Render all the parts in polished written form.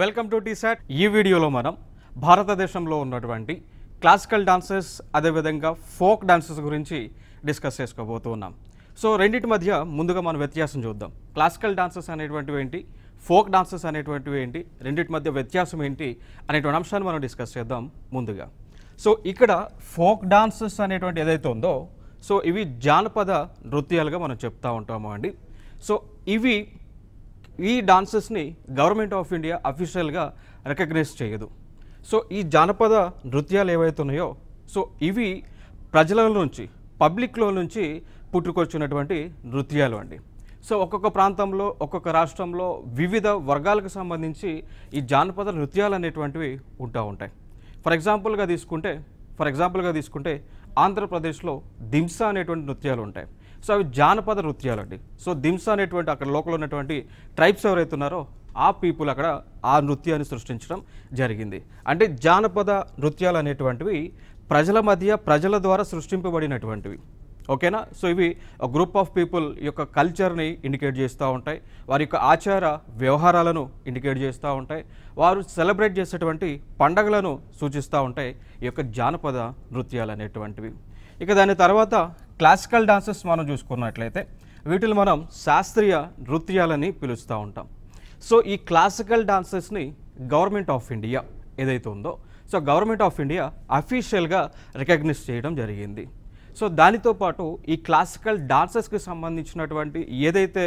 Welcome to T-SAT. ఈ వీడియోలో మనం భారతదేశంలో ఉన్నటువంటి క్లాసికల్ డాన్సెస్ అదేవిధంగా ఫోక్ డాన్సెస్ గురించి డిస్కస్ చేసుకోబోతున్నాం. సో రెండింటి మధ్య ముందుగా మనం వ్యత్యాసం చూద్దాం. క్లాసికల్ డాన్సెస్ అనేటువంటివి ఏంటి, ఫోక్ డాన్సెస్ అనేటువంటివి ఏంటి, రెండింటి మధ్య వ్యత్యాసం ఏంటి అనేటువంటి అంశాన్ని మనం డిస్కస్ చేద్దాం ముందుగా. సో ఇక్కడ ఫోక్ డాన్సెస్ అనేటువంటి ఏదైతే ఉందో సో ఇవి జానపద నృత్యాలుగా మనం చెప్తూ ఉంటాము అండి. సో ఈ డాన్సెస్ని గవర్నమెంట్ ఆఫ్ ఇండియా అఫీషియల్గా రికగ్నైజ్ చేయదు. సో ఈ జానపద నృత్యాలు ఏవైతే ఉన్నాయో సో ఇవి ప్రజల నుంచి పబ్లిక్లో నుంచి పుట్టుకొచ్చినటువంటి నృత్యాలు అండి. సో ఒక్కొక్క ప్రాంతంలో ఒక్కొక్క రాష్ట్రంలో వివిధ వర్గాలకు సంబంధించి ఈ జానపద నృత్యాలు అనేటువంటివి ఉంటూ ఉంటాయి. ఫర్ ఎగ్జాంపుల్గా తీసుకుంటే ఆంధ్రప్రదేశ్లో దింసా అనేటువంటి నృత్యాలు ఉంటాయి. సో అవి జానపద నృత్యాలు అండి. సో దింసా అనేటువంటి అక్కడ లోకల్ ఉన్నటువంటి ట్రైబ్స్ ఎవరైతే ఉన్నారో ఆ పీపుల్ అక్కడ ఆ నృత్యాన్ని సృష్టించడం జరిగింది. అంటే జానపద నృత్యాలు అనేటువంటివి ప్రజల ద్వారా సృష్టింపబడినటువంటివి. ఓకేనా. సో ఇవి గ్రూప్ ఆఫ్ పీపుల్ యొక్క కల్చర్ని ఇండికేట్ చేస్తూ ఉంటాయి, వారి యొక్క ఆచార వ్యవహారాలను ఇండికేట్ చేస్తూ ఉంటాయి, వారు సెలబ్రేట్ చేసేటువంటి పండగలను సూచిస్తూ ఉంటాయి ఈ యొక్క జానపద నృత్యాలు అనేటువంటివి. ఇక దాని తర్వాత క్లాసికల్ డాన్సెస్ మనం చూసుకున్నట్లయితే వీటిని మనం శాస్త్రీయ నృత్యాలని పిలుస్తూ ఉంటాం. సో ఈ క్లాసికల్ డాన్సెస్ని గవర్నమెంట్ ఆఫ్ ఇండియా ఏదైతే ఉందో సో గవర్నమెంట్ ఆఫ్ ఇండియా అఫీషియల్గా రికగ్నైజ్ చేయడం జరిగింది. సో దానితో పాటు ఈ క్లాసికల్ డాన్సెస్కి సంబంధించినటువంటి ఏదైతే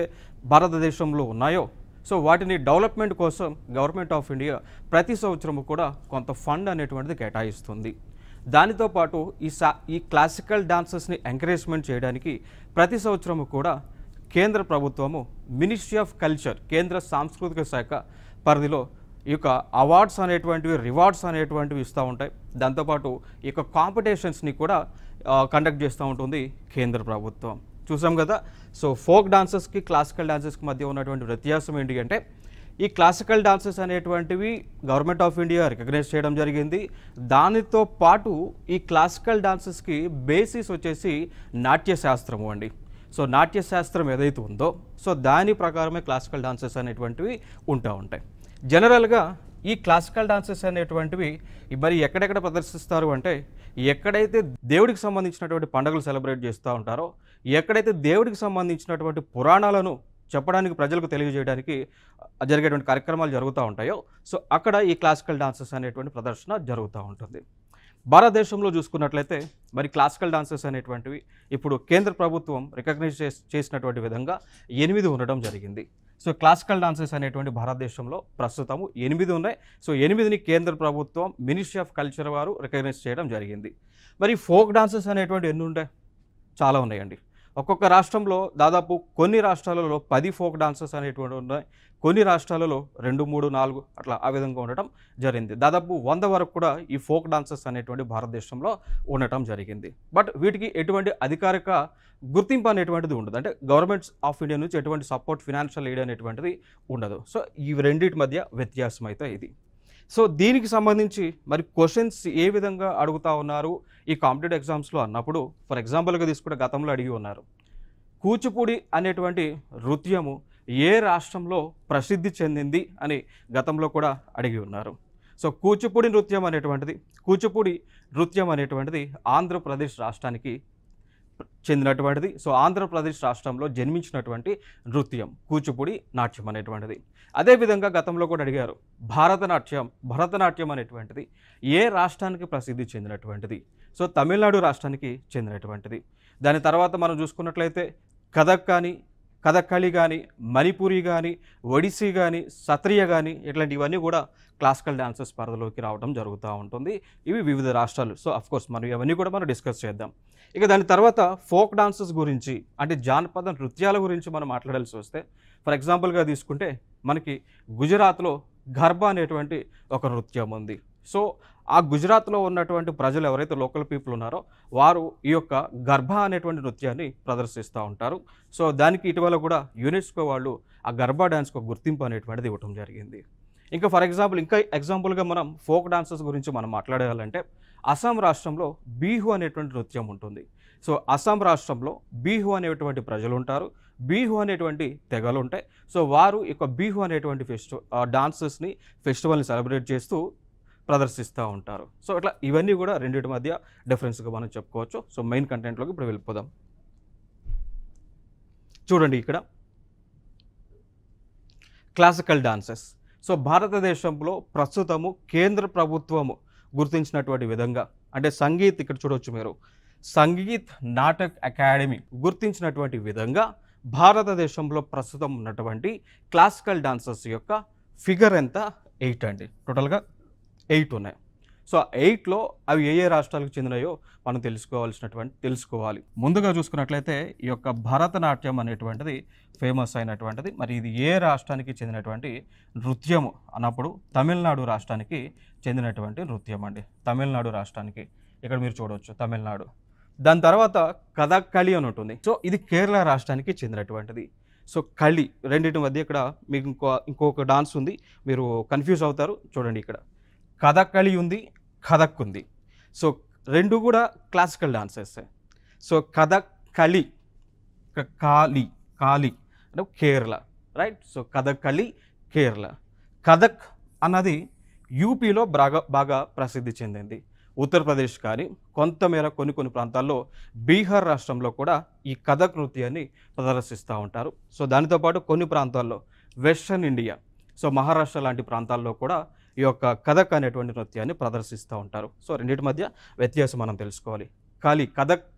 భారతదేశంలో ఉన్నాయో సో వాటిని డెవలప్మెంట్ కోసం గవర్నమెంట్ ఆఫ్ ఇండియా ప్రతి సంవత్సరము కూడా కొంత ఫండ్ అనేటువంటిది కేటాయిస్తుంది. దానితో పాటు ఈ క్లాసికల్ డాన్సెస్ని ఎంకరేజ్మెంట్ చేయడానికి ప్రతి సంవత్సరము కూడా కేంద్ర ప్రభుత్వము మినిస్ట్రీ ఆఫ్ కల్చర్ కేంద్ర సాంస్కృతిక శాఖ పరిధిలో ఈ యొక్క అవార్డ్స్ అనేటువంటివి రివార్డ్స్ అనేటువంటివి ఇస్తూ ఉంటాయి. దాంతోపాటు ఈ యొక్క కాంపిటీషన్స్ని కూడా కండక్ట్ చేస్తూ ఉంటుంది కేంద్ర ప్రభుత్వం. చూసాం కదా. సో ఫోక్ డాన్సెస్కి క్లాసికల్ డాన్సెస్కి మధ్య ఉన్నటువంటి వ్యత్యాసం ఏంటి అంటే ఈ క్లాసికల్ డాన్సెస్ అనేటువంటివి గవర్నమెంట్ ఆఫ్ ఇండియా రికగ్నైజ్ చేయడం జరిగింది. దానితో పాటు ఈ క్లాసికల్ డాన్సెస్కి బేసిస్ వచ్చేసి నాట్యశాస్త్రము అండి. సో నాట్యశాస్త్రం ఏదైతే ఉందో సో దాని ప్రకారమే క్లాసికల్ డాన్సెస్ అనేటువంటివి ఉంటూ ఉంటాయి. జనరల్గా ఈ క్లాసికల్ డాన్సెస్ అనేటువంటివి మరి ఎక్కడెక్కడ ప్రదర్శిస్తారు అంటే ఎక్కడైతే దేవుడికి సంబంధించినటువంటి పండుగలు సెలబ్రేట్ చేస్తూ ఉంటారో, ఎక్కడైతే దేవుడికి సంబంధించినటువంటి పురాణాలను చెప్పడానికి ప్రజలకు తెలియజేయడానికి జరిగేటువంటి కార్యక్రమాలు జరుగుతూ ఉంటాయో సో అక్కడ ఈ క్లాసికల్ డాన్సెస్ అనేటువంటి ప్రదర్శన జరుగుతూ ఉంటుంది. భారతదేశంలో చూసుకున్నట్లయితే మరి క్లాసికల్ డాన్సెస్ అనేటువంటివి ఇప్పుడు కేంద్ర ప్రభుత్వం రికగ్నైజ్ చేసినటువంటి విధంగా 8 ఉండడం జరిగింది. సో క్లాసికల్ డాన్సెస్ అనేటువంటి భారతదేశంలో ప్రస్తుతము 8 ఉన్నాయి. సో 8ని కేంద్ర ప్రభుత్వం మినిస్ట్రీ ఆఫ్ కల్చర్ వారు రికగ్నైజ్ చేయడం జరిగింది. మరి ఫోక్ డాన్సెస్ అనేటువంటి ఎన్ని ఉంటాయి? చాలా ఉన్నాయండి. ఒక్కొక్క రాష్ట్రంలో దాదాపు కొన్ని రాష్ట్రాలలో 10 ఫోక్ డాన్సెస్ అనేటువంటి ఉన్నాయి, కొన్ని రాష్ట్రాలలో 2, 3, 4 అట్లా ఆ విధంగా ఉండటం జరిగింది. దాదాపు 100 వరకు కూడా ఈ ఫోక్ డాన్సెస్ అనేటువంటి భారతదేశంలో ఉండటం జరిగింది. బట్ వీటికి ఎటువంటి అధికారిక గుర్తింపు అనేటువంటిది ఉండదు. అంటే గవర్నమెంట్ ఆఫ్ ఇండియా నుంచి ఎటువంటి సపోర్ట్ ఫినాన్షియల్ ఎయిడ్ అనేటువంటిది ఉండదు. సో ఈ రెండింటి మధ్య వ్యత్యాసం అయితే ఇది. సో దీనికి సంబంధించి మరి క్వశ్చన్స్ ఏ విధంగా అడుగుతూ ఉన్నారు ఈ కాంపిటేటివ్ ఎగ్జామ్స్లో అన్నప్పుడు ఫర్ ఎగ్జాంపుల్గా తీసుకుంటే గతంలో అడిగి ఉన్నారు, కూచిపూడి అనేటువంటి నృత్యము ఏ రాష్ట్రంలో ప్రసిద్ధి చెందింది అని గతంలో కూడా అడిగి ఉన్నారు. సో కూచిపూడి నృత్యం అనేటువంటిది ఆంధ్రప్రదేశ్ రాష్ట్రానికి చెందినటువంటిది. సో ఆంధ్రప్రదేశ్ రాష్ట్రంలో జన్మించినటువంటి నృత్యం కూచిపూడి నాట్యం అనేటువంటిది. అదేవిధంగా గతంలో కూడా అడిగారు, భరతనాట్యం అనేటువంటిది ఏ రాష్ట్రానికి ప్రసిద్ధి చెందినటువంటిది? సో తమిళనాడు రాష్ట్రానికి చెందినటువంటిది. దాని తర్వాత మనం చూసుకున్నట్లయితే కథక్కళి కానీ, మణిపూరి కానీ, ఒడిస్సీ కానీ, సత్రియ కానీ ఇట్లాంటివన్నీ కూడా క్లాసికల్ డాన్సెస్ పరిధిలోకి రావడం జరుగుతూ ఉంటుంది. ఇవి వివిధ రాష్ట్రాలు. సో అఫ్కోర్స్ మనం ఇవన్నీ కూడా మనం డిస్కస్ చేద్దాం. ఇక దాని తర్వాత ఫోక్ డాన్సెస్ గురించి అంటే జానపద నృత్యాల గురించి మనం మాట్లాడాల్సి వస్తే ఫర్ ఎగ్జాంపుల్గా తీసుకుంటే మనకి గుజరాత్లో గర్బా అనేటువంటి ఒక నృత్యం ఉంది. సో ఆ గుజరాత్లో ఉన్నటువంటి ప్రజలు ఎవరైతే లోకల్ పీపుల్ ఉన్నారో వారు ఈ యొక్క గర్బా అనేటువంటి నృత్యాన్ని ప్రదర్శిస్తూ ఉంటారు. సో దానికి ఇటీవల కూడా యునెస్కో వాళ్ళు ఆ గర్బా డ్యాన్స్కి ఒక గుర్తింపు అనేటువంటిది ఇవ్వడం జరిగింది. ఇంకా ఎగ్జాంపుల్గా మనం ఫోక్ డాన్సెస్ గురించి మనం మాట్లాడాలంటే అస్సాం రాష్ట్రంలో బిహు అనేటువంటి నృత్యం ఉంటుంది. సో అస్సాం రాష్ట్రంలో బిహు అనేటువంటి ప్రజలు ఉంటారు, బిహు అనేటువంటి తెగలు ఉంటాయి. సో వారు ఈ యొక్క బిహు అనేటువంటి డాన్సెస్ని ఫెస్టివల్ని సెలబ్రేట్ చేస్తూ ప్రదర్శిస్తూ ఉంటారు. సో ఇట్లా ఇవన్నీ కూడా రెండింటి మధ్య డిఫరెన్స్గా మనం చెప్పుకోవచ్చు. సో మెయిన్ కంటెంట్లోకి ఇప్పుడు వెళ్ళిపోదాం. చూడండి ఇక్కడ క్లాసికల్ డాన్సెస్. సో భారతదేశంలో ప్రస్తుతము కేంద్ర ప్రభుత్వము గుర్తించినటువంటి విధంగా, అంటే సంగీత్, ఇక్కడ చూడవచ్చు మీరు, సంగీత్ నాటక్ అకాడమీ గుర్తించినటువంటి విధంగా భారతదేశంలో ప్రస్తుతం ఉన్నటువంటి క్లాసికల్ డాన్సర్స్ యొక్క ఫిగర్ ఎంత? 8 అండి. టోటల్గా 8 ఉన్నాయి. సో 8లో అవి ఏ ఏ రాష్ట్రాలకు చెందినాయో మనం తెలుసుకోవాలి. ముందుగా చూసుకున్నట్లయితే ఈ యొక్క భరతనాట్యం అనేటువంటిది ఫేమస్ అయినటువంటిది. మరి ఇది ఏ రాష్ట్రానికి చెందినటువంటి నృత్యము అన్నప్పుడు తమిళనాడు రాష్ట్రానికి చెందినటువంటి నృత్యం అండి. తమిళనాడు రాష్ట్రానికి, ఇక్కడ మీరు చూడవచ్చు తమిళనాడు. దాని తర్వాత కథకళి అని ఉంటుంది. సో ఇది కేరళ రాష్ట్రానికి చెందినటువంటిది. సో కళి రెండింటి మధ్య ఇక్కడ మీకు ఇంకొక డాన్స్ ఉంది, మీరు కన్ఫ్యూజ్ అవుతారు. చూడండి ఇక్కడ కథకళి ఉంది, కథక్ ఉంది. సో రెండు కూడా క్లాసికల్ డాన్సెస్. సో కథకళి, కాళి అంటే కేరళ, రైట్. సో కథకళి కేరళ. కథక్ అన్నది యూపీలో బాగా ప్రసిద్ధి చెందింది. ఉత్తరప్రదేశ్ కానీ కొంతమేర కొన్ని ప్రాంతాల్లో బీహార్ రాష్ట్రంలో కూడా ఈ కథక్ నృత్యాన్ని ప్రదర్శిస్తూ ఉంటారు. సో దానితో పాటు కొన్ని ప్రాంతాల్లో వెస్టర్న్ ఇండియా, సో మహారాష్ట్ర లాంటి ప్రాంతాల్లో కూడా ఈ యొక్క కథక్ అనేటువంటి నృత్యాన్ని ప్రదర్శిస్తూ ఉంటారు. సో రెండింటి మధ్య వ్యత్యాసం మనం తెలుసుకోవాలి. కథక్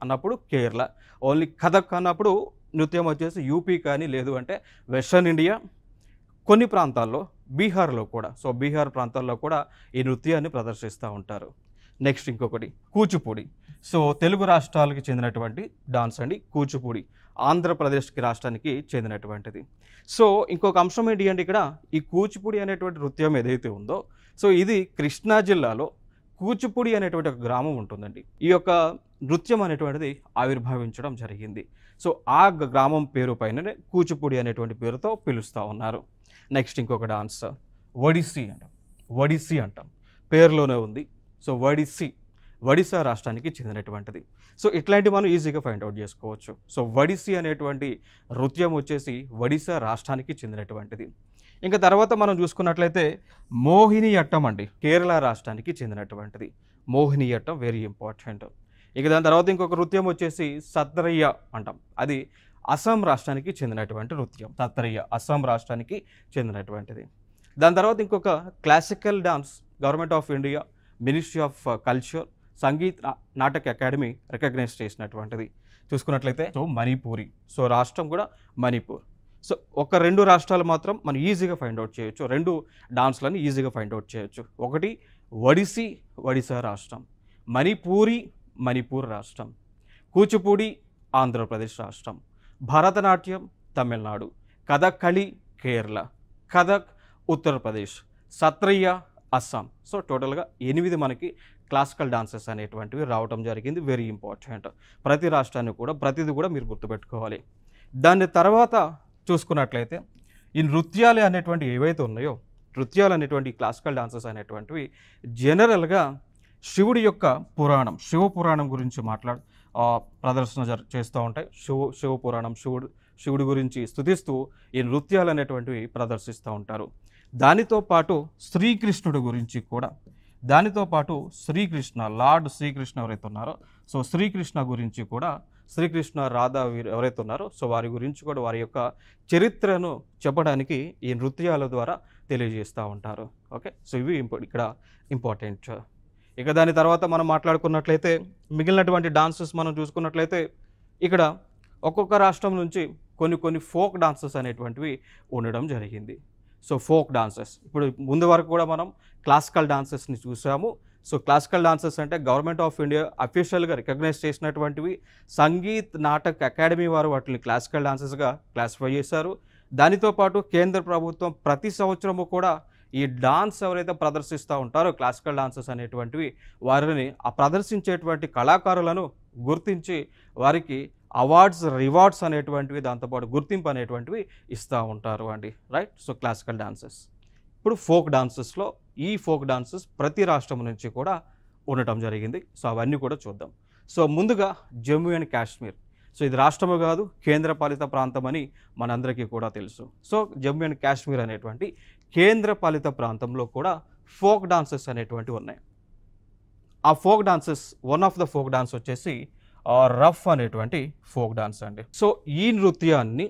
అన్నప్పుడు కేరళ, ఓన్లీ కథక్ అన్నప్పుడు నృత్యం వచ్చేసి యూపీ కానీ లేదు అంటే వెస్టర్న్ ఇండియా, కొన్ని ప్రాంతాల్లో బీహార్లో కూడా, సో బీహార్ ప్రాంతాల్లో కూడా ఈ నృత్యాన్ని ప్రదర్శిస్తూ ఉంటారు. నెక్స్ట్ ఇంకొకటి కూచిపూడి. సో తెలుగు రాష్ట్రాలకు చెందినటువంటి డాన్స్ అండి కూచిపూడి, ఆంధ్రప్రదేశ్కి రాష్ట్రానికి చెందినటువంటిది. సో ఇంకొక అంశం ఏంటి అంటే ఇక్కడ ఈ కూచిపూడి అనేటువంటి నృత్యం ఏదైతే ఉందో, సో ఇది కృష్ణా జిల్లాలో కూచిపూడి అనేటువంటి ఒక గ్రామం ఉంటుందండి. ఈ యొక్క నృత్యం అనేటువంటిది ఆవిర్భవించడం జరిగింది. సో ఆ గ్రామం పేరు పైననే కూచిపూడి అనేటువంటి పేరుతో పిలుస్తూ ఉన్నారు. నెక్స్ట్ ఇంకొక డాన్స్ ఒడిస్సీ అంటాం, పేరులోనే ఉంది. సో ఒడిస్సా రాష్ట్రానికి చెందినటువంటిది. సో ఇట్లాంటివి మనం ఈజీగా ఫైండ్ అవుట్ చేసుకోవచ్చు. సో ఒడిస్సీ అనేటువంటి నృత్యం వచ్చేసి ఒడిస్సా రాష్ట్రానికి చెందినటువంటిది. ఇంకా తర్వాత మనం చూసుకున్నట్లయితే మోహినియట్టం అండి, కేరళ రాష్ట్రానికి చెందినటువంటిది. Mohiniyattam very important. ఇక దాని తర్వాత ఇంకొక నృత్యం వచ్చేసి సత్రయ్య అంటాం, అది అస్సాం రాష్ట్రానికి చెందినటువంటి నృత్యం. సత్రయ్య అస్సాం రాష్ట్రానికి చెందినటువంటిది. దాని తర్వాత ఇంకొక classical dance government of India, ministry of culture, Sangeet Natak academy recognise చేసినటువంటిది. చూసుకున్నట్లయితే సో మణిపూరి, సో రాష్ట్రం కూడా మణిపూర్. సో ఒక 2 రాష్ట్రాలు మాత్రం మనం ఈజీగా ఫైండ్ అవుట్ చేయొచ్చు, 2 డాన్స్లను ఈజీగా ఫైండ్ అవుట్ చేయొచ్చు. ఒకటి ఒడిస్సా రాష్ట్రం, మణిపూర్ రాష్ట్రం, కూచిపూడి ఆంధ్రప్రదేశ్ రాష్ట్రం, భరతనాట్యం తమిళనాడు, కథకళి కేరళ, కథక్ ఉత్తరప్రదేశ్, సత్రయ్య అస్సాం. సో టోటల్గా 8 మనకి క్లాసికల్ డాన్సెస్ అనేటువంటివి రావడం జరిగింది. Very important. ప్రతి రాష్ట్రాన్ని కూడా ప్రతిదీ కూడా మీరు గుర్తుపెట్టుకోవాలి. దాని తర్వాత చూసుకున్నట్లయితే ఈ నృత్యాలు అనేటువంటి ఏవైతే ఉన్నాయో, నృత్యాలు అనేటువంటి క్లాసికల్ డాన్సెస్ అనేటువంటివి జనరల్గా శివుడి యొక్క పురాణం, శివ పురాణం గురించి ప్రదర్శన చేస్తూ ఉంటాయి. శివ పురాణం, శివుడి గురించి స్తుతిస్తూ ఈ నృత్యాలు అనేటువంటివి ప్రదర్శిస్తూ ఉంటారు. దానితో పాటు శ్రీకృష్ణుడి గురించి కూడా, లార్డ్ శ్రీకృష్ణ ఎవరైతే ఉన్నారో, సో శ్రీకృష్ణ గురించి కూడా, శ్రీకృష్ణ రాధా ఎవరైతే ఉన్నారో, సో వారి గురించి కూడా వారి యొక్క చరిత్రను చెప్పడానికి ఈ నృత్యాల ద్వారా తెలియజేస్తూ ఉంటారు. ఓకే, సో ఇవి ఇక్కడ ఇంపార్టెంట్. ఇక దాని తర్వాత మనం మాట్లాడుకున్నట్లయితే మిగిలినటువంటి డాన్సెస్ మనం చూసుకున్నట్లయితే ఇక్కడ ఒక్కొక్క రాష్ట్రం నుంచి కొన్ని ఫోక్ డాన్సెస్ అనేటువంటివి ఉండడం జరిగింది. సో ఫోక్ డాన్సెస్, ఇప్పుడు ముందు వరకు కూడా మనం క్లాసికల్ డాన్సెస్ని చూసాము. సో క్లాసికల్ డాన్సెస్ అంటే గవర్నమెంట్ ఆఫ్ ఇండియా అఫీషియల్గా రికగ్నైజ్ చేసినటువంటివి. సంగీత్ నాటక్ అకాడమీ వారు వాటిని క్లాసికల్ డాన్సెస్గా క్లాసిఫై చేశారు. దానితో పాటు కేంద్ర ప్రభుత్వం ప్రతి సంవత్సరము కూడా ఈ డాన్స్ ఎవరైతే ప్రదర్శిస్తూ ఉంటారో క్లాసికల్ డాన్సెస్ అనేటువంటివి, వారిని ఆ ప్రదర్శించేటువంటి కళాకారులను గుర్తించి వారికి అవార్డ్స్, రివార్డ్స్ అనేటువంటివి, దాంతోపాటు గుర్తింపు అనేటువంటివి ఇస్తూ ఉంటారు అండి, రైట్. So classical dances. ఇప్పుడు ఫోక్ డాన్సెస్లో ఈ ఫోక్ డాన్సెస్ ప్రతి రాష్ట్రం నుంచి కూడా ఉండటం జరిగింది. సో అవన్నీ కూడా చూద్దాం. సో ముందుగా జమ్మూ అండ్ కాశ్మీర్. సో ఇది రాష్ట్రము కాదు, కేంద్రపాలిత ప్రాంతం అని మనందరికీ కూడా తెలుసు. సో జమ్మూ అండ్ కాశ్మీర్ అనేటువంటి కేంద్రపాలిత ప్రాంతంలో కూడా ఫోక్ డాన్సెస్ అనేటువంటివి ఉన్నాయి. ఆ folk dances, one of the folk dance వచ్చేసి రఫ్ అనేటువంటి ఫోక్ డాన్స్ అండి. సో ఈ నృత్యాన్ని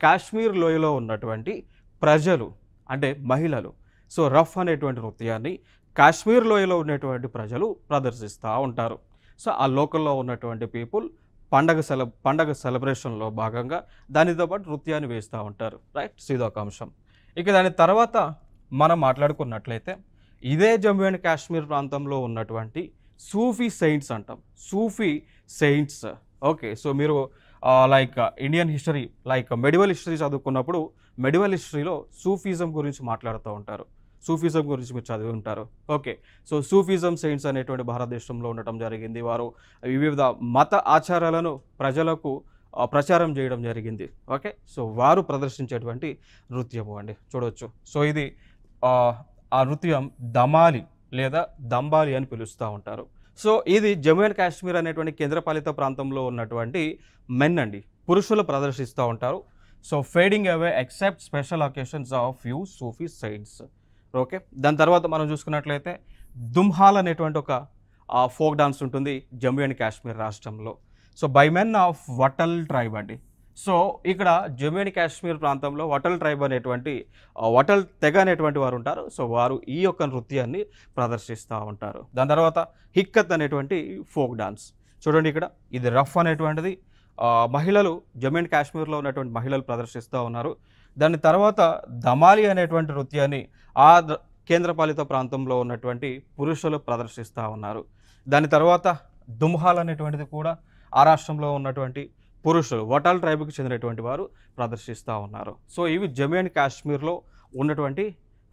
కాశ్మీర్ లోయలో ఉన్నటువంటి ప్రజలు అంటే మహిళలు, సో రఫ్ అనేటువంటి నృత్యాన్ని కాశ్మీర్ లోయలో ఉన్నటువంటి ప్రజలు ప్రదర్శిస్తూ ఉంటారు. సో ఆ లోకల్లో ఉన్నటువంటి పీపుల్ పండగ సెలబ్రేషన్లో భాగంగా దానితో పాటు నృత్యాన్ని వేస్తూ ఉంటారు. రైట్, సో ఇదొక అంశం. ఇక దాని తర్వాత మనం మాట్లాడుకున్నట్లయితే ఇదే జమ్మూ అండ్ కాశ్మీర్ ప్రాంతంలో ఉన్నటువంటి సూఫీ సెయింట్స్ అంటాం. సూఫీ సెయింట్స్. ఓకే, సో మీరు like Indian history, like medieval history చదువుకున్నప్పుడు మెడివల్ హిస్టరీలో సూఫీజం గురించి మాట్లాడుతూ ఉంటారు. సూఫీజం గురించి మీరు చదివి ఉంటారు. ఓకే, సో సూఫీజం సెయింట్స్ అనేటువంటి భారతదేశంలో ఉండటం జరిగింది. వారు వివిధ మత ఆచారాలను ప్రజలకు ప్రచారం చేయడం జరిగింది. ఓకే, సో వారు ప్రదర్శించేటువంటి నృత్యము అండి, చూడవచ్చు. సో ఇది ఆ నృత్యం దమాలి లేదా దంబాలి అని పిలుస్తూ ఉంటారు. సో ఇది జమ్మూ అండ్ కాశ్మీర్ అనేటువంటి కేంద్రపాలిత ప్రాంతంలో ఉన్నటువంటి మెన్ అండి, పురుషులు ప్రదర్శిస్తూ ఉంటారు. So fading away except special occasions of few Sufi saints. Okay, దాని తర్వాత మనం చూసుకున్నట్లయితే దుమ్హాల్ అనేటువంటి ఒక ఫోక్ డాన్స్ ఉంటుంది జమ్మూ అండ్ కాశ్మీర్ రాష్ట్రంలో. So by men of Watal tribe అండి. సో ఇక్కడ జమ్మూ అండ్ కాశ్మీర్ ప్రాంతంలో వటల్ ట్రైబ్ అనేటువంటి వటల్ తెగ అనేటువంటి వారు ఉంటారు. సో వారు ఈ యొక్క నృత్యాన్ని ప్రదర్శిస్తూ ఉంటారు. దాని తర్వాత హిక్కత్ అనేటువంటి ఫోక్ డాన్స్. చూడండి, ఇక్కడ ఇది రఫ్ అనేటువంటిది మహిళలు, జమ్మూ అండ్ కాశ్మీర్లో ఉన్నటువంటి మహిళలు ప్రదర్శిస్తూ ఉన్నారు. దాని తర్వాత దమాలి అనేటువంటి నృత్యాన్ని ఆ కేంద్రపాలిత ప్రాంతంలో ఉన్నటువంటి పురుషులు ప్రదర్శిస్తూ ఉన్నారు. దాని తర్వాత దుమ్హాల్ అనేటువంటిది కూడా ఆ రాష్ట్రంలో ఉన్నటువంటి పురుషులు, వటాల్ ట్రైబ్కి చెందినటువంటి వారు ప్రదర్శిస్తూ ఉన్నారు. సో ఇవి జమ్మూ అండ్ కాశ్మీర్లో ఉన్నటువంటి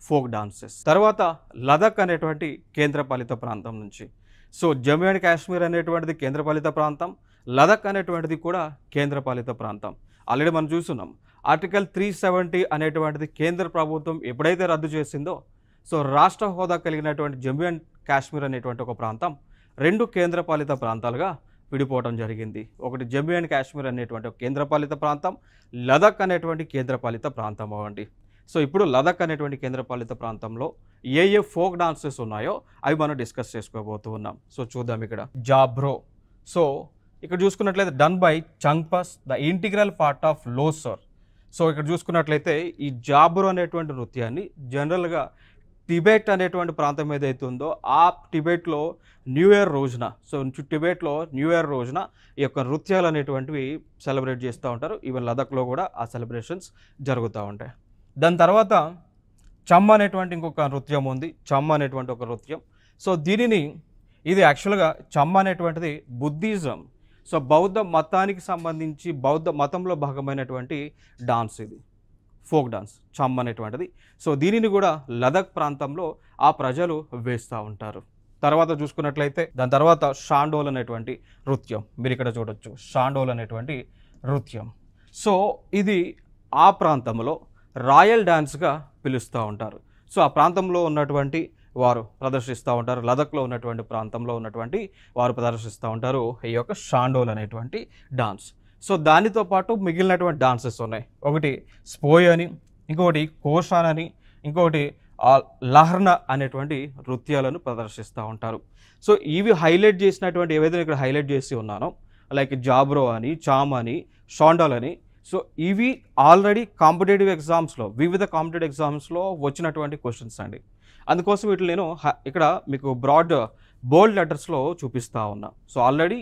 ఫోక్ డాన్సెస్. తర్వాత లదాఖ్ అనేటువంటి కేంద్రపాలిత ప్రాంతం నుంచి. సో జమ్మూ అండ్ కాశ్మీర్ అనేటువంటిది కేంద్రపాలిత ప్రాంతం, లదాఖ్ అనేటువంటిది కూడా కేంద్రపాలిత ప్రాంతం. ఆల్రెడీ మనం చూస్తున్నాం, ఆర్టికల్ 370 అనేటువంటిది కేంద్ర ప్రభుత్వం ఎప్పుడైతే రద్దు చేసిందో, సో రాష్ట్ర హోదా కలిగినటువంటి జమ్మూ అండ్ కాశ్మీర్ అనేటువంటి ఒక ప్రాంతం 2 కేంద్రపాలిత ప్రాంతాలుగా విడిపోవడం జరిగింది. ఒకటి జమ్మూ అండ్ కాశ్మీర్ అనేటువంటి ఒక కేంద్రపాలిత ప్రాంతం, లదాఖ్ అనేటువంటి కేంద్రపాలిత ప్రాంతం అవ్వండి. సో ఇప్పుడు లదాఖ్ అనేటువంటి కేంద్రపాలిత ప్రాంతంలో ఏ ఫోక్ డాన్సెస్ ఉన్నాయో అవి మనం డిస్కస్ చేసుకోబోతూ ఉన్నాం. సో చూద్దాం. ఇక్కడ జాబ్రో. సో ఇక్కడ చూసుకున్నట్లయితే done by Changpas, the integral part of Losar. So ఇక్కడ చూసుకున్నట్లయితే ఈ జాబ్రో అనేటువంటి నృత్యాన్ని జనరల్గా టిబెట్ అనేటువంటి ప్రాంతం ఏదైతే ఉందో ఆ టిబెట్లో న్యూ ఇయర్ రోజున, సో టిబెట్లో న్యూ ఇయర్ రోజున ఈ యొక్క నృత్యాలు అనేటువంటివి సెలబ్రేట్ చేస్తూ ఉంటారు. ఈవెన్ లదాఖ్లో కూడా ఆ సెలబ్రేషన్స్ జరుగుతూ ఉంటాయి. దాని తర్వాత చమ్ అనేటువంటి ఇంకొక నృత్యం ఉంది. చమ్ అనేటువంటి ఒక నృత్యం. సో ఇది యాక్చువల్గా చమ్ అనేటువంటిది బుద్ధిజం, సో బౌద్ధ మతానికి సంబంధించి బౌద్ధ మతంలో భాగమైనటువంటి డాన్స్, ఇది ఫోక్ డాన్స్ చమ్ అనేటువంటిది. సో దీనిని కూడా లదాఖ్ ప్రాంతంలో ఆ ప్రజలు వేస్తూ ఉంటారు. తర్వాత చూసుకున్నట్లయితే దాని తర్వాత షాండోల్ అనేటువంటి నృత్యం మీరు ఇక్కడ చూడొచ్చు. షాండోల్ అనేటువంటి నృత్యం. సో ఇది ఆ ప్రాంతంలో రాయల్ డాన్స్గా పిలుస్తూ ఉంటారు. సో ఆ ప్రాంతంలో ఉన్నటువంటి వారు ప్రదర్శిస్తూ ఉంటారు. లదాఖ్లో ఉన్నటువంటి ప్రాంతంలో ఉన్నటువంటి వారు ప్రదర్శిస్తూ ఉంటారు ఈ యొక్క షాండోల్ అనేటువంటి డాన్స్. సో దానితో పాటు మిగిలినటువంటి డాన్సెస్ ఉన్నాయి. ఒకటి స్పోయ్ అని, ఇంకొకటి కోషాన్ అని, ఇంకొకటి లహర్నా అనేటువంటి నృత్యాలను ప్రదర్శిస్తూ ఉంటారు. సో ఇవి హైలైట్ చేసినటువంటి ఏవైతే ఇక్కడ హైలైట్ చేసి ఉన్నానో, లైక్ జాబ్రో అని, చామ్ అని, షాండోల్ అని, సో ఇవి ఆల్రెడీ కాంపిటేటివ్ ఎగ్జామ్స్లో, వివిధ కాంపిటేటివ్ ఎగ్జామ్స్లో వచ్చినటువంటి క్వశ్చన్స్ అండి. అందుకోసం వీటిని నేను ఇక్కడ మీకు బోల్డ్ లెటర్స్లో చూపిస్తూ ఉన్నా. సో ఆల్రెడీ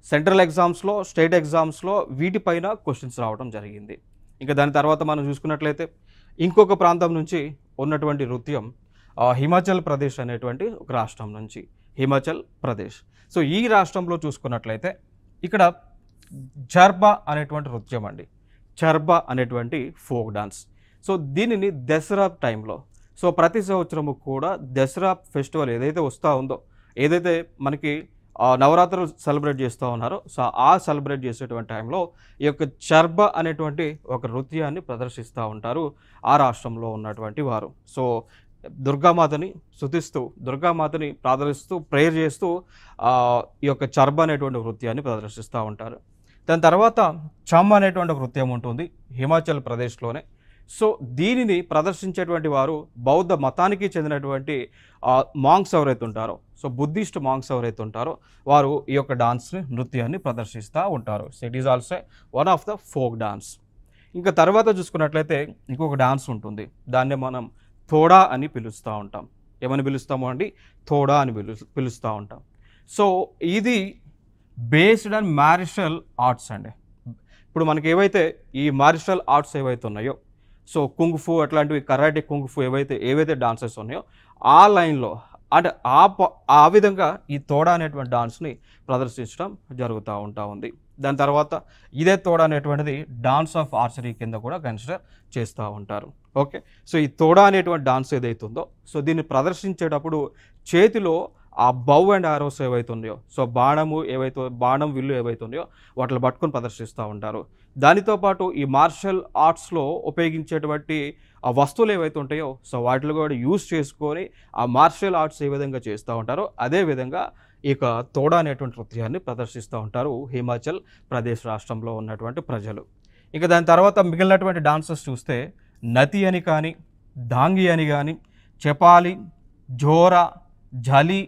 సెంట్రల్ ఎగ్జామ్స్లో, స్టేట్ ఎగ్జామ్స్లో వీటిపైన క్వశ్చన్స్ రావడం జరిగింది. ఇంకా దాని తర్వాత మనం చూసుకున్నట్లయితే ఇంకొక ప్రాంతం నుంచి ఉన్నటువంటి నృత్యం హిమాచల్ ప్రదేశ్ అనేటువంటి ఒక రాష్ట్రం నుంచి, హిమాచల్ ప్రదేశ్. సో ఈ రాష్ట్రంలో చూసుకున్నట్లయితే ఇక్కడ చర్బా అనేటువంటి నృత్యం అండి. చర్బా అనేటువంటి ఫోక్ డాన్స్. సో దీనిని దసరా టైంలో, సో ప్రతి సంవత్సరము కూడా దసరా ఫెస్టివల్ ఏదైతే వస్తూ ఉందో, ఏదైతే మనకి నవరాత్రులు సెలబ్రేట్ చేస్తూ ఉన్నారో, సో ఆ సెలబ్రేట్ చేసేటువంటి టైంలో ఈ యొక్క చర్బా అనేటువంటి ఒక నృత్యాన్ని ప్రదర్శిస్తూ ఉంటారు ఆ రాష్ట్రంలో ఉన్నటువంటి వారు. సో దుర్గామాతని స్తుతిస్తూ దుర్గామాతని ప్రార్థిస్తూ ప్రేయర్ చేస్తూ ఈ యొక్క చర్బ అనేటువంటి నృత్యాన్ని ప్రదర్శిస్తూ ఉంటారు. దాని తర్వాత చమ్ అనేటువంటి నృత్యం ఉంటుంది హిమాచల్ ప్రదేశ్లోనే. సో దీనిని ప్రదర్శించేటువంటి వారు బౌద్ధ మతానికి చెందినటువంటి మాంగ్స్ ఎవరైతే ఉంటారో, సో బుద్ధిస్ట్ మాంగ్స్ ఎవరైతే ఉంటారో వారు ఈ యొక్క డాన్స్ని నృత్యాన్ని ప్రదర్శిస్తూ ఉంటారు. So it is also one of the folk dance. ఇంకా తర్వాత చూసుకున్నట్లయితే ఇంకొక డాన్స్ ఉంటుంది, దాన్ని మనం థోడా అని పిలుస్తూ ఉంటాం. ఏమని పిలుస్తాము అండి? థోడా అని పిలుస్తూ ఉంటాం. సో ఇది బేస్డ్ ఆన్ మార్షల్ ఆర్ట్స్ అండి. ఇప్పుడు మనకి ఏవైతే ఈ మార్షల్ ఆర్ట్స్ ఏవైతే ఉన్నాయో, సో కుంగ్ఫు అట్లాంటివి, కరాటే, కుంగ్ఫు ఏవైతే డాన్సెస్ ఉన్నాయో ఆ లైన్లో అంటే ఆ విధంగా ఈ తోడా అనేటువంటి డాన్స్ని ప్రదర్శించడం జరుగుతూ ఉంది. దాని తర్వాత ఇదే తోడా అనేటువంటిది డాన్స్ ఆఫ్ ఆర్చరీ కింద కూడా కన్సిడర్ చేస్తూ ఉంటారు. ఓకే, సో ఈ తోడా అనేటువంటి డాన్స్ ఏదైతే ఉందో, సో దీన్ని ప్రదర్శించేటప్పుడు చేతిలో ఆ బౌ అండ్ ఆరోస్ ఏవైతే ఉన్నాయో, సో బాణం విల్లు ఏవైతే ఉన్నాయో వాటిని పట్టుకొని ప్రదర్శిస్తూ ఉంటారు. దానితో పాటు ఈ మార్షల్ ఆర్ట్స్లో ఉపయోగించేటువంటి ఆ వస్తువులు ఏవైతే ఉంటాయో, సో వాటిని కూడా యూజ్ చేసుకొని ఆ మార్షల్ ఆర్ట్స్ ఏ విధంగా చేస్తూ ఉంటారో అదే విధంగా ఇక తోడా అనేటువంటి నృత్యాన్ని ప్రదర్శిస్తూ ఉంటారు హిమాచల్ ప్రదేశ్ రాష్ట్రంలో ఉన్నటువంటి ప్రజలు. ఇంకా దాని తర్వాత మిగిలినటువంటి డాన్సెస్ చూస్తే నతి అని కానీ, ధాంగి అని కానీ, చెపాలి, జోరా, ఝలి,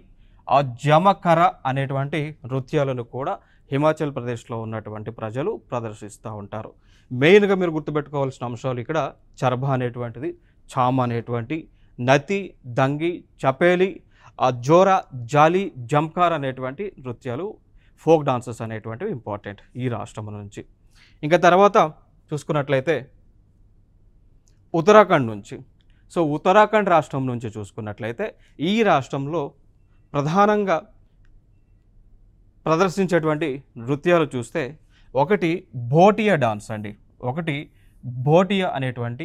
జమకర అనేటువంటి నృత్యాలను కూడా హిమాచల్ ప్రదేశ్లో ఉన్నటువంటి ప్రజలు ప్రదర్శిస్తూ ఉంటారు. మెయిన్గా మీరు గుర్తుపెట్టుకోవాల్సిన అంశాలు ఇక్కడ చర్బ అనేటువంటిది, చామ్ అనేటువంటి, నతి, దంగి, చపేలి, జోరా, జాలి, జంకార్ అనేటువంటి నృత్యాలు ఫోక్ డాన్సెస్ అనేటువంటివి ఇంపార్టెంట్ ఈ రాష్ట్రం నుంచి. ఇంకా తర్వాత చూసుకున్నట్లయితే ఉత్తరాఖండ్ నుంచి, సో ఉత్తరాఖండ్ రాష్ట్రం నుంచి చూసుకున్నట్లయితే ఈ రాష్ట్రంలో ప్రధానంగా ప్రదర్శించేటువంటి నృత్యాలు చూస్తే ఒకటి భోటియా డాన్స్ అండి. భోటియా అనేటువంటి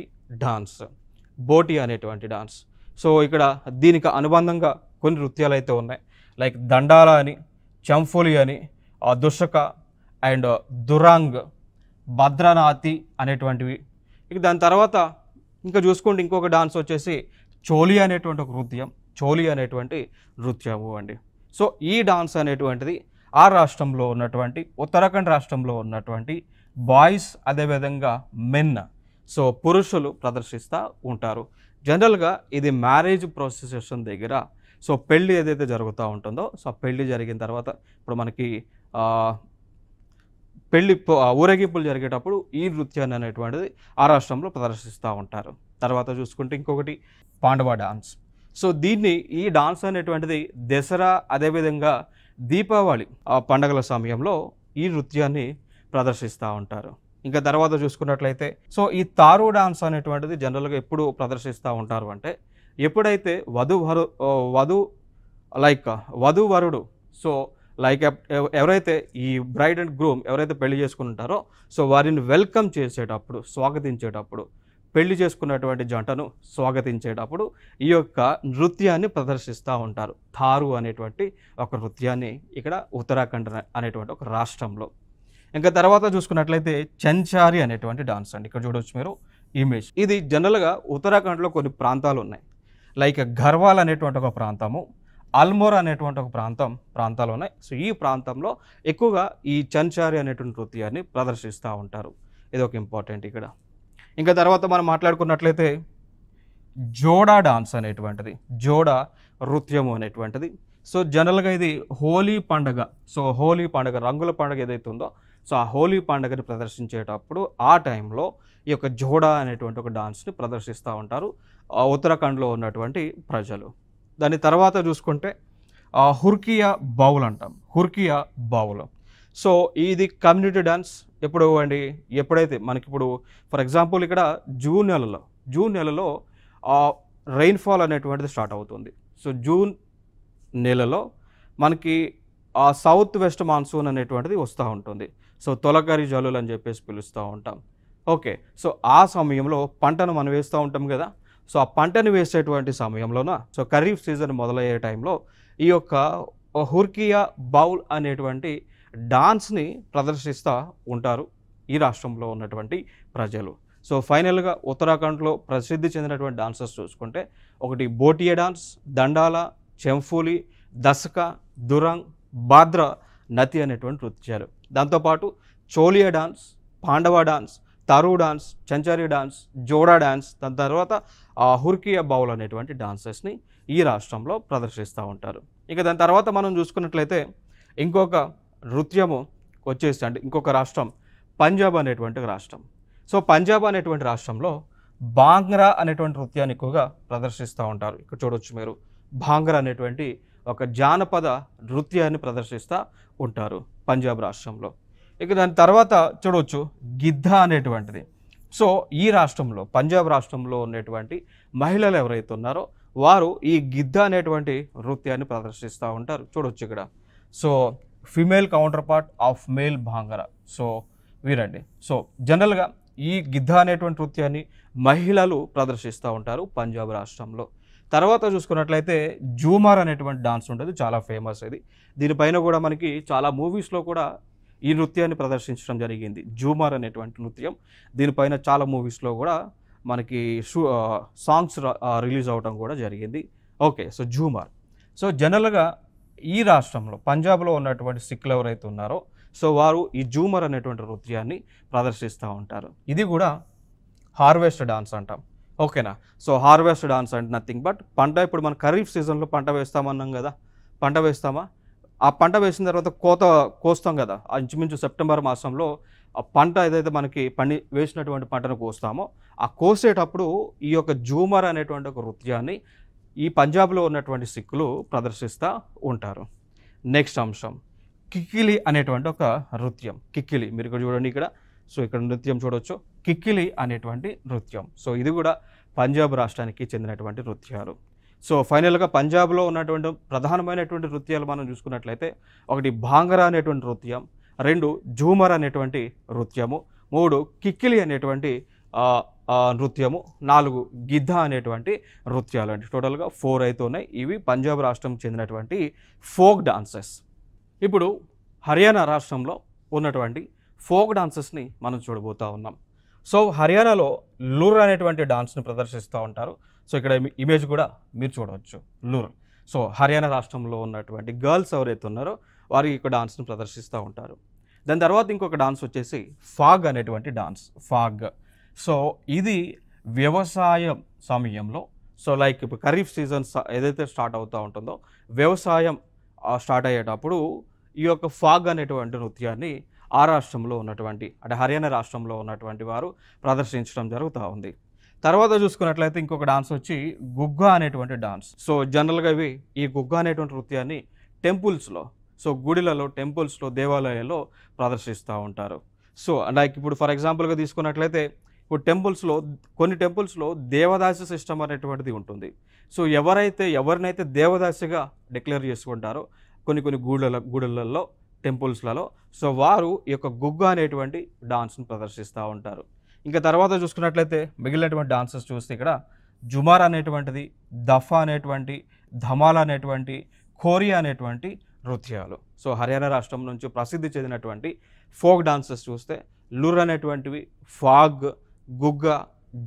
డాన్స్. సో ఇక్కడ దీనికి అనుబంధంగా కొన్ని నృత్యాలు అయితే ఉన్నాయి, లైక్ దండాల అని, చంఫోలి అని, దుషక అండ్ దురాంగ్, భద్రనాతి అనేటువంటివి. ఇక దాని తర్వాత ఇంకా చూసుకుంటే ఇంకొక డాన్స్ వచ్చేసి చోలి అనేటువంటి నృత్యము అండి. సో ఈ డాన్స్ అనేటువంటిది ఆ రాష్ట్రంలో ఉన్నటువంటి ఉత్తరాఖండ్ రాష్ట్రంలో ఉన్నటువంటి బాయ్స్ అదేవిధంగా మెన్, సో పురుషులు ప్రదర్శిస్తూ ఉంటారు. జనరల్గా ఇది మ్యారేజ్ ప్రొసెషన్ దగ్గర, సో పెళ్ళి ఏదైతే జరుగుతూ ఉంటుందో, సో పెళ్ళి జరిగిన తర్వాత ఇప్పుడు మనకి ఊరేగింపులు జరిగేటప్పుడు ఈ నృత్యాన్ని అనేటువంటిది ఆ రాష్ట్రంలో ప్రదర్శిస్తూ ఉంటారు. తర్వాత చూసుకుంటే ఇంకొకటి పాండవ డాన్స్. సో ఈ డాన్స్ అనేటువంటిది దసరా అదేవిధంగా దీపావళి పండగల సమయంలో ఈ నృత్యాన్ని ప్రదర్శిస్తూ ఉంటారు. ఇంకా తర్వాత చూసుకున్నట్లయితే సో ఈ తారు డాన్స్ అనేటువంటిది జనరల్గా ఎప్పుడు ప్రదర్శిస్తూ ఉంటారు అంటే ఎప్పుడైతే వధూవరుడు సో లైక్ ఎవరైతే ఈ బ్రైడ్ అండ్ గ్రూమ్ ఎవరైతే పెళ్లి చేసుకుని ఉంటారో సో వారిని వెల్కమ్ చేసేటప్పుడు, స్వాగతించేటప్పుడు, పెళ్లి చేసుకున్నటువంటి జంటను స్వాగతించేటప్పుడు ఈ యొక్క నృత్యాన్ని ప్రదర్శిస్తూ ఉంటారు. థారు అనేటువంటి ఒక నృత్యాన్ని ఇక్కడ ఉత్తరాఖండ్ అనేటువంటి ఒక రాష్ట్రంలో. ఇంకా తర్వాత చూసుకున్నట్లయితే చంచారి అనేటువంటి డాన్స్ అండి. ఇక్కడ చూడవచ్చు మీరు ఇమేజ్. ఇది జనరల్గా ఉత్తరాఖండ్లో కొన్ని ప్రాంతాలు ఉన్నాయి, లైక్ గర్వాల్ అనేటువంటి ఒక ప్రాంతము, అల్మోరా అనేటువంటి ఒక ప్రాంతాలు ఉన్నాయి. సో ఈ ప్రాంతంలో ఎక్కువగా ఈ చంచారి అనేటువంటి నృత్యాన్ని ప్రదర్శిస్తూ ఉంటారు. ఇది ఒక ఇంపార్టెంట్ ఇక్కడ. ఇంకా తర్వాత మనం మాట్లాడుకున్నట్లయితే జోడా డాన్స్ అనేటువంటిది, జోడా నృత్యము అనేటువంటిది. సో జనరల్గా ఇది హోలీ పండుగ, సో హోలీ పండుగ, రంగుల పండుగ ఏదైతే ఉందో సో ఆ హోలీ పండుగని ప్రదర్శించేటప్పుడు ఆ టైంలో ఈ యొక్క జోడా అనేటువంటి ఒక డాన్స్ని ప్రదర్శిస్తూ ఉంటారు ఉత్తరాఖండ్లో ఉన్నటువంటి ప్రజలు. దాని తర్వాత చూసుకుంటే హుర్కియా బౌల్ అంటాం, హుర్కియా బౌల్. సో ఇది కమ్యూనిటీ డాన్స్. ఎప్పుడైతే మనకి ఇప్పుడు ఫర్ ఎగ్జాంపుల్ ఇక్కడ జూన్ నెలలో రెయిన్ఫాల్ అనేటువంటిది స్టార్ట్ అవుతుంది. సో జూన్ నెలలో మనకి సౌత్ వెస్ట్ మాన్సూన్ అనేటువంటిది వస్తూ ఉంటుంది. సో తొలకరి జల్లులు అని చెప్పేసి పిలుస్తూ ఉంటాం. ఓకే, సో ఆ సమయంలో పంటను మనం వేస్తూ ఉంటాం కదా. సో ఆ పంటను వేసేటువంటి సమయంలోన సో ఖరీఫ్ సీజన్ మొదలయ్యే టైంలో ఈ యొక్క హుర్కియా బౌల్ అనేటువంటి డాన్స్ని ప్రదర్శిస్తూ ఉంటారు ఈ రాష్ట్రంలో ఉన్నటువంటి ప్రజలు. సో ఫైనల్గా ఉత్తరాఖండ్లో ప్రసిద్ధి చెందినటువంటి డాన్సెస్ చూసుకుంటే ఒకటి బోటియా డాన్స్, దండాల, చెంఫూలి, దసక, దురంగ్, బాద్రా, నతి అనేటువంటి నృత్యాలు. దాంతోపాటు చోలియా డాన్స్, పాండవ డాన్స్, తరు డాన్స్, చంచారి డాన్స్, జోడా డాన్స్, దాని తర్వాత హుర్కియా బౌల్ అనేటువంటి డాన్సెస్ని ఈ రాష్ట్రంలో ప్రదర్శిస్తూ ఉంటారు. ఇక దాని తర్వాత మనం చూసుకున్నట్లయితే ఇంకొక నృత్యము వచ్చేసి అంటే ఇంకొక రాష్ట్రం పంజాబ్ అనేటువంటి రాష్ట్రం. సో పంజాబ్ అనేటువంటి రాష్ట్రంలో భాంగ్రా అనేటువంటి నృత్యాన్ని ఎక్కువగా ప్రదర్శిస్తూ ఉంటారు. ఇక్కడ చూడవచ్చు మీరు భాంగ్రా అనేటువంటి ఒక జానపద నృత్యాన్ని ప్రదర్శిస్తూ ఉంటారు పంజాబ్ రాష్ట్రంలో. ఇక దాని తర్వాత చూడవచ్చు గిద్దా అనేటువంటిది. సో ఈ రాష్ట్రంలో పంజాబ్ రాష్ట్రంలో ఉన్నటువంటి మహిళలు ఎవరైతే ఉన్నారో వారు ఈ గిద్దా అనేటువంటి నృత్యాన్ని ప్రదర్శిస్తూ ఉంటారు. చూడవచ్చు ఇక్కడ. So female counter part of male Bhangra. So వీరండి. సో జనరల్గా ఈ గిద్దా అనేటువంటి నృత్యాన్ని మహిళలు ప్రదర్శిస్తూ ఉంటారు పంజాబ్ రాష్ట్రంలో. తర్వాత చూసుకున్నట్లయితే జూమర్ అనేటువంటి డాన్స్ ఉంటుంది, చాలా ఫేమస్ ఇది. దీనిపైన కూడా మనకి చాలా మూవీస్లో కూడా ఈ నృత్యాన్ని ప్రదర్శించడం జరిగింది. జూమర్ అనేటువంటి నృత్యం దీనిపైన చాలా మూవీస్లో కూడా మనకి సాంగ్స్ రిలీజ్ అవడం కూడా జరిగింది. Okay, so జూమర్. సో జనరల్గా ఈ రాష్ట్రంలో పంజాబ్లో ఉన్నటువంటి సిక్కులు ఎవరైతే ఉన్నారో సో వారు ఈ జూమర్ అనేటువంటి నృత్యాన్ని ప్రదర్శిస్తూ ఉంటారు. ఇది కూడా హార్వెస్ట్ డాన్స్ అంటాం. ఓకేనా. సో హార్వెస్ట్ డాన్స్ అంటే నథింగ్ బట్ పంట. ఇప్పుడు మన ఖరీఫ్ సీజన్లో పంట వేస్తామన్నాం కదా, పంట వేస్తామా, ఆ పంట వేసిన తర్వాత కోస్తాం కదా, ఇంచుమించు సెప్టెంబర్ మాసంలో ఆ పంట ఏదైతే మనకి వేసినటువంటి పంటను కోస్తామో ఆ కోసేటప్పుడు ఈ యొక్క జూమర్ అనేటువంటి ఒక నృత్యాన్ని ఈ పంజాబ్లో ఉన్నటువంటి సిక్కులు ప్రదర్శిస్తూ ఉంటారు. నెక్స్ట్ అంశం కిక్కిలి అనేటువంటి ఒక నృత్యం. కిక్కిలి మీరు ఇక్కడ చూడండి, ఇక్కడ సో ఇక్కడ నృత్యం చూడవచ్చు, కిక్కిలి అనేటువంటి నృత్యం. సో ఇది కూడా పంజాబ్ రాష్ట్రానికి చెందినటువంటి నృత్యాలు. సో ఫైనల్గా పంజాబ్లో ఉన్నటువంటి ప్రధానమైనటువంటి నృత్యాలు మనం చూసుకున్నట్లయితే ఒకటి భాంగరా అనేటువంటి నృత్యం, 2 జూమర్ అనేటువంటి నృత్యము, 3 కిక్కిలి అనేటువంటి నృత్యము, 4 గిద్దా అనేటువంటి నృత్యాలు. అంటే టోటల్గా 4 అయితే ఉన్నాయి. ఇవి పంజాబ్ రాష్ట్రం చెందినటువంటి ఫోక్ డాన్సెస్. ఇప్పుడు హర్యానా రాష్ట్రంలో ఉన్నటువంటి ఫోక్ డాన్సెస్ని మనం చూడబోతూ ఉన్నాం. సో హర్యానాలో లూర్ అనేటువంటి డాన్స్ని ప్రదర్శిస్తూ ఉంటారు. సో ఇక్కడ ఇమేజ్ కూడా మీరు చూడవచ్చు, లూర్. సో హర్యానా రాష్ట్రంలో ఉన్నటువంటి గర్ల్స్ ఎవరైతే ఉన్నారో వారు ఈ డాన్స్ని ప్రదర్శిస్తూ ఉంటారు. దాని తర్వాత ఇంకొక డాన్స్ వచ్చేసి ఫాగ్ అనేటువంటి డాన్స్. ఫాగ్. సో ఇది వ్యవసాయం సమయంలో, సో లైక్ ఇప్పుడు ఖరీఫ్ సీజన్ ఏదైతే స్టార్ట్ అవుతూ ఉంటుందో వ్యవసాయం స్టార్ట్ అయ్యేటప్పుడు ఈ యొక్క ఫాగ్ అనేటువంటి నృత్యాన్ని ఆ రాష్ట్రంలో ఉన్నటువంటి అంటే హర్యానా రాష్ట్రంలో ఉన్నటువంటి వారు ప్రదర్శించడం జరుగుతూ ఉంది. తర్వాత చూసుకున్నట్లయితే ఇంకొక డాన్స్ వచ్చి గుగ్గా అనేటువంటి డాన్స్. సో జనరల్గా ఈ గుగ్గా అనేటువంటి నృత్యాన్ని టెంపుల్స్లో, సో గుడిలలో, టెంపుల్స్లో, దేవాలయాల్లో ప్రదర్శిస్తూ ఉంటారు. సో లైక్ ఇప్పుడు ఫర్ ఎగ్జాంపుల్గా తీసుకున్నట్లయితే ఇప్పుడు కొన్ని టెంపుల్స్లో దేవదాసి సిస్టమ్ అనేటువంటిది ఉంటుంది. సో ఎవరినైతే దేవదాసిగా డిక్లేర్ చేసుకుంటారో కొన్ని గుడులలో, టెంపుల్స్లలో, సో వారు ఈ యొక్క గుగ్గా అనేటువంటి డాన్స్ని ప్రదర్శిస్తూ ఉంటారు. ఇంకా తర్వాత చూసుకున్నట్లయితే మిగిలినటువంటి డాన్సెస్ చూస్తే ఇక్కడ జుమార్ అనేటువంటిది, దఫా అనేటువంటి, ధమాల్ అనేటువంటి, ఖోరియా అనేటువంటి నృత్యాలు. సో హర్యానా రాష్ట్రం నుంచి ప్రసిద్ధి చెందినటువంటి ఫోక్ డాన్సెస్ చూస్తే లూర్ అనేటువంటివి, ఫాగ్, గుగ్గా,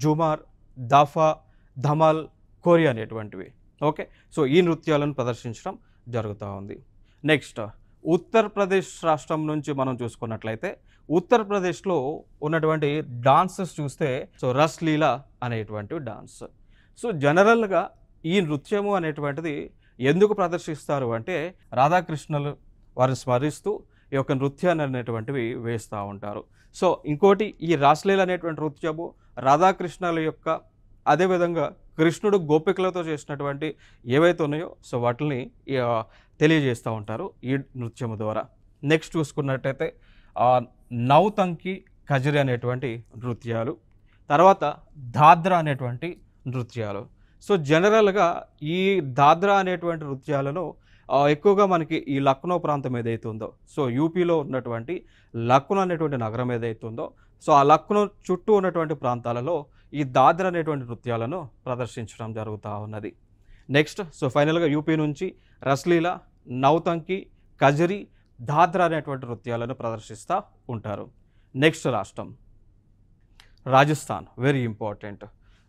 జుమార్, దఫా, ధమాల్, ఖోరియా అనేటువంటివి. ఓకే, సో ఈ నృత్యాలను ప్రదర్శించడం జరుగుతూ ఉంది. నెక్స్ట్ ఉత్తరప్రదేశ్ రాష్ట్రం నుంచి మనం చూసుకున్నట్లయితే ఉత్తరప్రదేశ్లో ఉన్నటువంటి డాన్సెస్ చూస్తే సో రస్లీలా అనేటువంటి డాన్స్. సో జనరల్గా ఈ నృత్యము అనేటువంటిది ఎందుకు ప్రదర్శిస్తారు అంటే రాధాకృష్ణులు వారిని స్మరిస్తూ ఈ యొక్క నృత్యాన్ని అనేటువంటివి వేస్తూ ఉంటారు. సో ఇంకోటి ఈ రాస్లీలా అనేటువంటి నృత్యము రాధాకృష్ణుల యొక్క, అదేవిధంగా కృష్ణుడు గోపికలతో చేసినటువంటి ఏవైతే ఉన్నాయో సో వాటిని తెలియజేస్తూ ఉంటారు ఈ నృత్యము ద్వారా. నెక్స్ట్ చూసుకున్నట్టయితే నౌతంకి, కజరి అనేటువంటి నృత్యాలు, తర్వాత దాద్రా అనేటువంటి నృత్యాలు. సో జనరల్గా ఈ దాద్రా అనేటువంటి నృత్యాలను ఎక్కువగా మనకి ఈ లక్నో ప్రాంతం ఏదైతే ఉందో, సో యూపీలో ఉన్నటువంటి లక్నో అనేటువంటి నగరం ఏదైతే ఉందో సో ఆ లక్నో చుట్టూ ఉన్నటువంటి ప్రాంతాలలో ఈ దాద్రా అనేటువంటి నృత్యాలను ప్రదర్శించడం జరుగుతూ ఉన్నది. నెక్స్ట్ సో ఫైనల్గా యూపీ నుంచి రస్లీలా, నౌతంకి, కజరి, దాద్రా అనేటువంటి నృత్యాలను ప్రదర్శిస్తూ ఉంటారు. నెక్స్ట్ రాష్ట్రం రాజస్థాన్ వెరీ ఇంపార్టెంట్.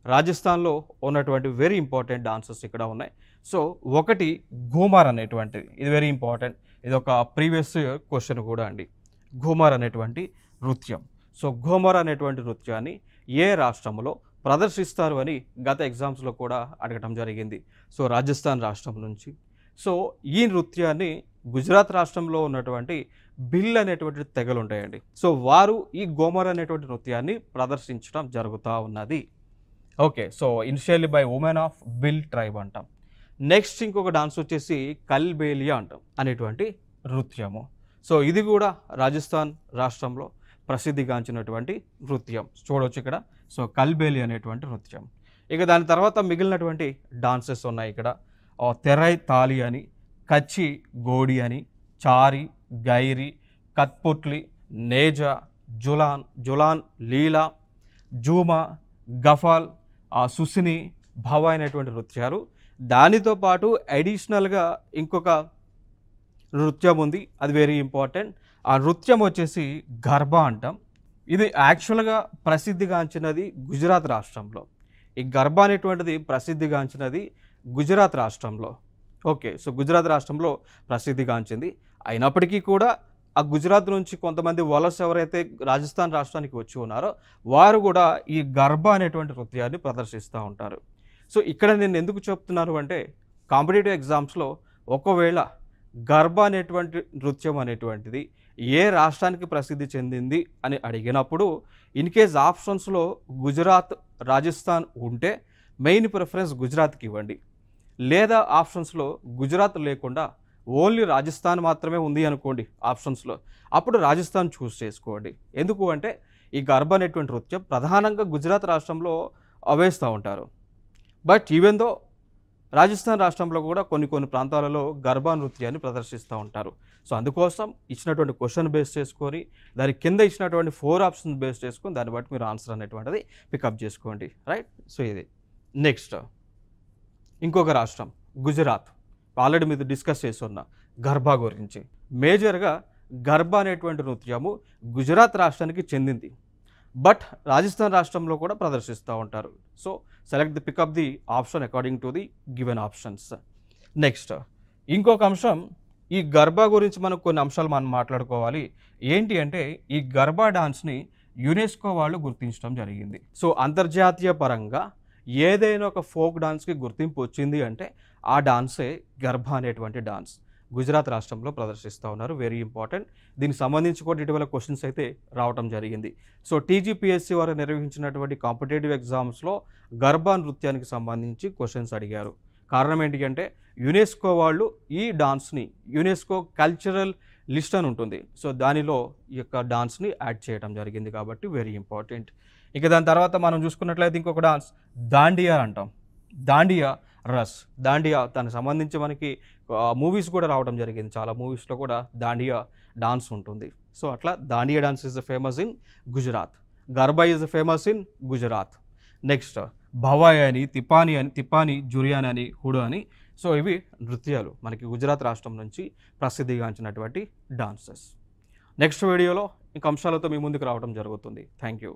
రాజస్థాన్లో ఉన్నటువంటి వెరీ ఇంపార్టెంట్ డాన్సెస్ ఇక్కడ ఉన్నాయి. సో ఒకటి ఘూమర్ అనేటువంటిది, ఇది వెరీ ఇంపార్టెంట్. ఇది ఒక ప్రీవియస్ క్వశ్చన్ కూడా అండి. ఘూమర్ అనేటువంటి నృత్యం. సో ఘూమర్ అనేటువంటి నృత్యాన్ని ఏ రాష్ట్రంలో ప్రదర్శిస్తారు అని గత ఎగ్జామ్స్లో కూడా అడగటం జరిగింది. సో రాజస్థాన్ రాష్ట్రం నుంచి. సో ఈ నృత్యాన్ని గుజరాత్ రాష్ట్రంలో ఉన్నటువంటి బిల్ అనేటువంటి తెగలు ఉంటాయండి. సో వారు ఈ ఘూమర్ అనేటువంటి నృత్యాన్ని ప్రదర్శించడం జరుగుతూ ఉన్నది. Okay, so initially by women of bill tribe అంటాం. నెక్స్ట్ ఇంకొక డాన్స్ వచ్చేసి కల్బేలియా అంటాం అనేటువంటి నృత్యము. సో ఇది కూడా రాజస్థాన్ రాష్ట్రంలో ప్రసిద్ధిగాంచినటువంటి నృత్యం చూడవచ్చు ఇక్కడ. సో కల్బేలి అనేటువంటి నృత్యం. ఇక దాని తర్వాత మిగిలినటువంటి డాన్సెస్ ఉన్నాయి ఇక్కడ. తెరై తాలి అని, కచ్చి గోడి అని, చారి, గైరి, కత్పుట్లి, నేజా, జులాన్, లీలా, జూమా, గఫాల్, సుసిని, భవ అనేటువంటి నృత్యాలు. దానితో పాటు అడిషనల్గా ఇంకొక నృత్యం ఉంది, అది వెరీ ఇంపార్టెంట్. ఆ నృత్యం వచ్చేసి గర్బా అంటాం. ఇది యాక్చువల్గా ప్రసిద్ధిగాంచినది గుజరాత్ రాష్ట్రంలో. ఈ గర్బా అనేటువంటిది ప్రసిద్ధిగాంచినది గుజరాత్ రాష్ట్రంలో. ఓకే, సో గుజరాత్ రాష్ట్రంలో ప్రసిద్ధిగాంచింది. అయినప్పటికీ కూడా ఆ గుజరాత్ నుంచి కొంతమంది వలస ఎవరైతే రాజస్థాన్ రాష్ట్రానికి వచ్చి ఉన్నారో వారు కూడా ఈ గర్బా అనేటువంటి నృత్యాన్ని ప్రదర్శిస్తూ ఉంటారు. సో ఇక్కడ నేను ఎందుకు చెప్తున్నాను అంటే కాంపిటేటివ్ ఎగ్జామ్స్లో ఒకవేళ గర్బా అనేటువంటి నృత్యం అనేటువంటిది ఏ రాష్ట్రానికి ప్రసిద్ధి చెందింది అని అడిగినప్పుడు ఇన్ కేస్ ఆప్షన్స్లో గుజరాత్, రాజస్థాన్ ఉంటే మెయిన్ ప్రిఫరెన్స్ గుజరాత్కి ఇవ్వండి. లేదా ఆప్షన్స్లో గుజరాత్ లేకుండా ఓన్లీ రాజస్థాన్ మాత్రమే ఉంది అనుకోండి ఆప్షన్స్లో, అప్పుడు రాజస్థాన్ చూస్ చేసుకోండి. ఎందుకు అంటే ఈ గర్బా అనేటువంటి నృత్యం ప్రధానంగా గుజరాత్ రాష్ట్రంలో వేస్తూ ఉంటారు. బట్ ఈవెన్ దో రాజస్థాన్ రాష్ట్రంలో కూడా కొన్ని ప్రాంతాలలో గర్బా నృత్యాన్ని ప్రదర్శిస్తూ ఉంటారు. సో అందుకోసం ఇచ్చినటువంటి క్వశ్చన్ బేస్ చేసుకొని దాని కింద ఇచ్చినటువంటి 4 ఆప్షన్స్ బేస్ చేసుకొని దాన్ని బట్టి మీరు ఆన్సర్ అనేటువంటిది పికప్ చేసుకోండి. రైట్. సో ఇది నెక్స్ట్ ఇంకొక రాష్ట్రం గుజరాత్. ఆల్రెడీ మీరు డిస్కస్ చేస్తున్న గర్బా గురించి. మేజర్గా గర్బా అనేటువంటి నృత్యము గుజరాత్ రాష్ట్రానికి చెందింది. బట్ రాజస్థాన్ రాష్ట్రంలో కూడా ప్రదర్శిస్తూ ఉంటారు. So select the pickup the option according to the given options. Next ఇంకొక అంశం, ఈ గర్బా గురించి మనం కొన్ని అంశాలు మనం మాట్లాడుకోవాలి. ఏంటి అంటే ఈ గర్బా డాన్స్ని యునెస్కో వాళ్ళు గుర్తించడం జరిగింది. సో అంతర్జాతీయ పరంగా ఏదైనా ఒక ఫోక్ డాన్స్కి గుర్తింపు వచ్చింది అంటే ఆ డాన్సే గర్బా అనేటువంటి డాన్స్. గుజరాత్ రాష్ట్రంలో ప్రదర్శిస్తూ ఉన్నారు. Very important. దీనికి సంబంధించి కూడా ఇటీవల క్వశ్చన్స్ అయితే రావడం జరిగింది. సో టీజీపీఎస్సీ వారు నిర్వహించినటువంటి కాంపిటేటివ్ ఎగ్జామ్స్లో గర్బా నృత్యానికి సంబంధించి క్వశ్చన్స్ అడిగారు. కారణం ఏంటి అంటే యునెస్కో వాళ్ళు ఈ డాన్స్ని యునెస్కో కల్చరల్ లిస్ట్ అని ఉంటుంది. సో దానిలో ఈ యొక్క డాన్స్ని యాడ్ చేయడం జరిగింది కాబట్టి వెరీ ఇంపార్టెంట్. ఇక దాని తర్వాత మనం చూసుకున్నట్లయితే ఇంకొక డాన్స్ దాండియా అంటాం. దాండియా రస్. దాండియా దానికి సంబంధించి మనకి మూవీస్ కూడా రావడం జరిగింది. చాలా మూవీస్లో కూడా దాండియా డాన్స్ ఉంటుంది. సో అట్లా Dandiya dance is famous in Gujarat. Garba is famous in Gujarat. Next Bhavai అని, తిపాని, జురియాన్ అని, హుడు అని. సో ఇవి నృత్యాలు మనకి గుజరాత్ రాష్ట్రం నుంచి ప్రసిద్ధిగాంచినటువంటి డాన్సెస్. నెక్స్ట్ వీడియోలో ఇంక అంశాలతో మీ ముందుకు రావడం జరుగుతుంది. Thank you.